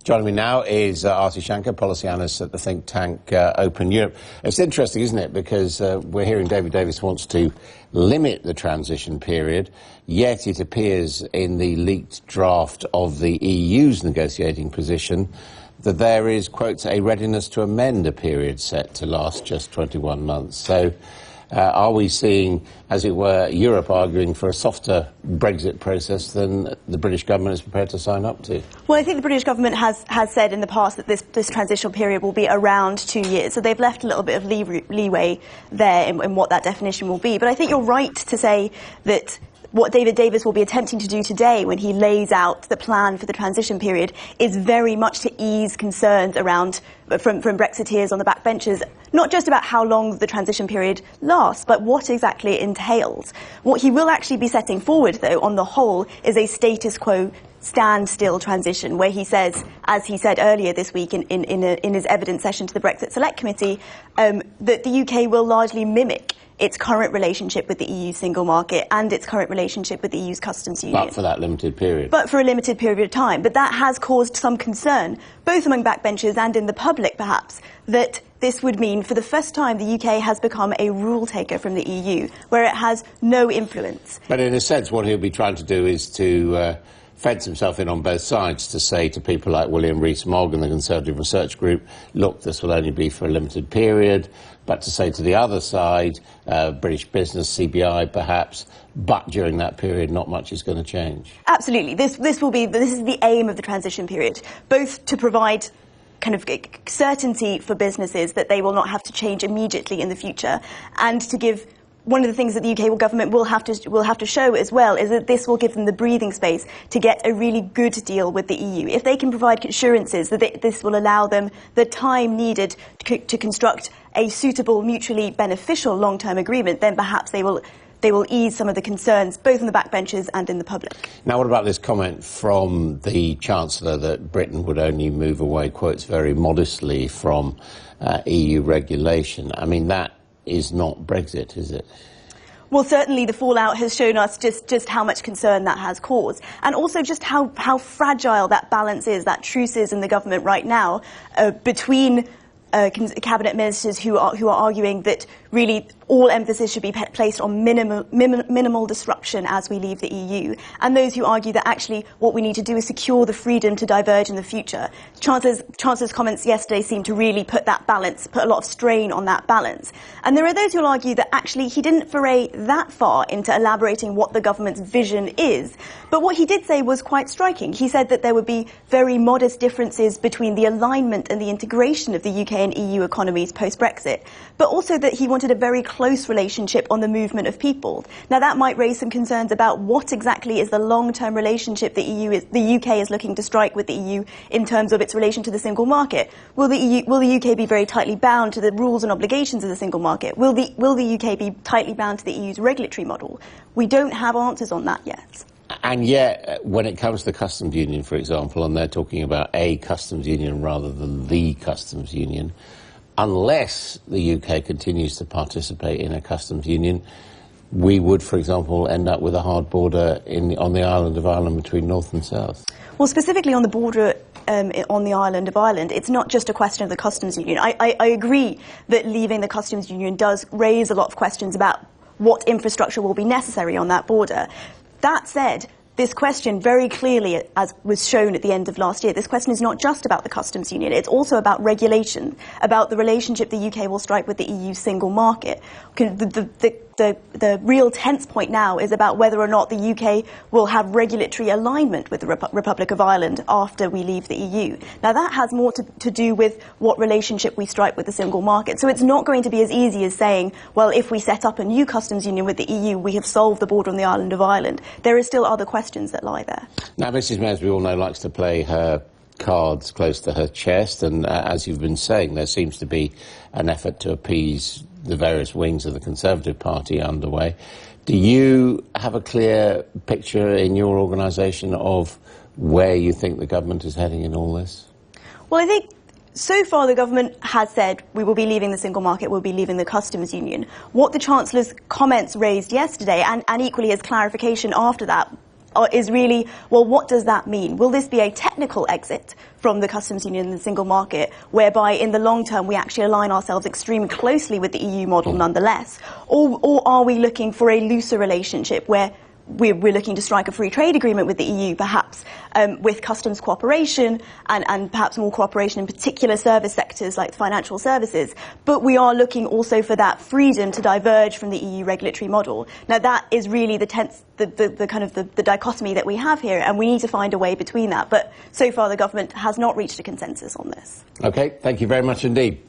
Joining me now is Aarti Shankar, policy analyst at the think tank Open Europe. It's interesting, isn't it, because we're hearing David Davis wants to limit the transition period, yet it appears in the leaked draft of the EU's negotiating position that there is, quotes, a readiness to amend a period set to last just 21 months. So are we seeing, as it were, Europe arguing for a softer Brexit process than the British government is prepared to sign up to? Well, I think the British government has said in the past that this transitional period will be around 2 years. So they've left a little bit of leeway there in what that definition will be. But I think you're right to say that what David Davis will be attempting to do today when he lays out the plan for the transition period is very much to ease concerns around from Brexiteers on the backbenches, not just about how long the transition period lasts, but what exactly it entails. What he will actually be setting forward, though, on the whole, is a status quo standstill transition, where he says, as he said earlier this week in his evidence session to the Brexit Select Committee, that the UK will largely mimic its current relationship with the EU single market and its current relationship with the EU's customs union. But for that limited period. But for a limited period of time. But that has caused some concern, both among backbenchers and in the public, perhaps, that this would mean, for the first time, the UK has become a rule taker from the EU, where it has no influence. But in a sense, what he'll be trying to do is to fence himself in on both sides, to say to people like William Rees-Mogg and the Conservative Research Group, look, this will only be for a limited period, but to say to the other side, British business, CBI perhaps, but during that period not much is going to change. Absolutely. This is the aim of the transition period, both to provide kind of certainty for businesses that they will not have to change immediately in the future, and to give one of the things that the UK government will have to show as well is that this will give them the breathing space to get a really good deal with the EU. If they can provide assurances that this will allow them the time needed to construct a suitable, mutually beneficial long-term agreement, then perhaps they will ease some of the concerns, both in the backbenches and in the public. Now, what about this comment from the Chancellor that Britain would only move away, quotes, very modestly from EU regulation? I mean, that is not Brexit, is it? Well, certainly the fallout has shown us just how much concern that has caused, and also just how fragile that balance is, that truce is in the government right now between cabinet ministers who are arguing that really all emphasis should be placed on minimal disruption as we leave the EU, and those who argue that actually what we need to do is secure the freedom to diverge in the future. Chancellor's comments yesterday seem to really put a lot of strain on that balance. And there are those who will argue that actually he didn't foray that far into elaborating what the government's vision is. But what he did say was quite striking. He said that there would be very modest differences between the alignment and the integration of the UK and EU economies post-Brexit, but also that he wanted a very close relationship on the movement of people. Now, that might raise some concerns about what exactly is the long-term relationship the UK is looking to strike with the EU in terms of its relation to the single market. Will the UK be very tightly bound to the rules and obligations of the single market? Will the UK be tightly bound to the EU's regulatory model? We don't have answers on that yet. And yet, when it comes to the customs union, for example, and they're talking about a customs union rather than the customs union, unless the UK continues to participate in a customs union, we would, for example, end up with a hard border on the island of Ireland between North and South. Well, specifically on the border on the island of Ireland, it's not just a question of the customs union. I agree that leaving the customs union does raise a lot of questions about what infrastructure will be necessary on that border. That said, this question very clearly, as was shown at the end of last year, this question is not just about the customs union, it's also about regulation, about the relationship the UK will strike with the EU single market. The real tense point now is about whether or not the UK will have regulatory alignment with the Republic of Ireland after we leave the EU. Now, that has more to do with what relationship we strike with the single market. So it's not going to be as easy as saying, well, if we set up a new customs union with the EU, we have solved the border on the island of Ireland. There are still other questions that lie there. Now, Mrs May, as we all know, likes to play her cards close to her chest, and as you've been saying, there seems to be an effort to appease the various wings of the Conservative Party underway. Do you have a clear picture in your organisation of where you think the government is heading in all this? Well, I think so far the government has said we will be leaving the single market, we'll be leaving the customs union. What the Chancellor's comments raised yesterday, and equally his clarification after that, is really, well, what does that mean? Will this be a technical exit from the customs union and the single market, whereby in the long term we actually align ourselves extremely closely with the EU model nonetheless? Or are we looking for a looser relationship where we're looking to strike a free trade agreement with the EU, perhaps with customs cooperation and perhaps more cooperation in particular service sectors like financial services. But we are looking also for that freedom to diverge from the EU regulatory model. Now that is really the kind of the dichotomy that we have here, and we need to find a way between that. But so far the government has not reached a consensus on this. Okay, thank you very much indeed.